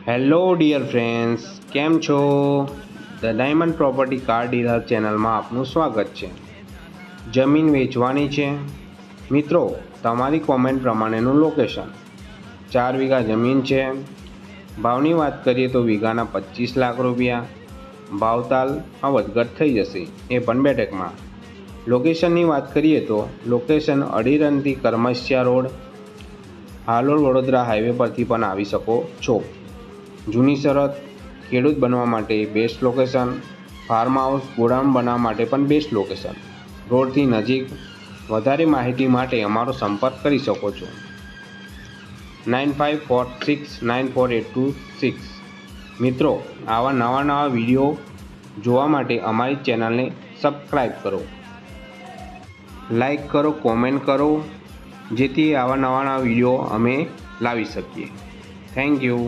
Hello dear friends, કેમ છો? The diamond property car dealer ચેનલમાં આપનું સ્વાગત છે. જમીન વેચવાની છે મિત્રો, તમારી કોમેન્ટ પ્રમાણેનું લોકેશન. 4 વીઘા જમીન છે. ભાવની વાત કરીએ તો વીઘાના 25 લાખ રૂપિયા. ભાવતાલમાં વધઘટ થઈ જશે, એ પણ બેઠકમાં. લોકેશનની વાત કરીએ તો લોકેશન અડીરણથી કરમસ્યા રોડ, હાલોલ વડોદરા હાઈવે પરથી પણ આવી શકો છો. જૂની શરત, ખેડૂત બનવા માટે best location. Farm house, godown બનાવવા માટે પણ બેસ્ટ લોકેશન. રોડથી નજીક. વધારે માહિતી માટે અમારો સંપર્ક કરી શકો છો 9546948226. મિત્રો, આવા નવા વિડીયો જોવા માટે અમારી ચેનલને સબસ્ક્રાઈબ કરો, લાઈક કરો, કોમેન્ટ કરો, જેથી આવા નવા વિડીયો અમે લાવી શકીએ. Thank you.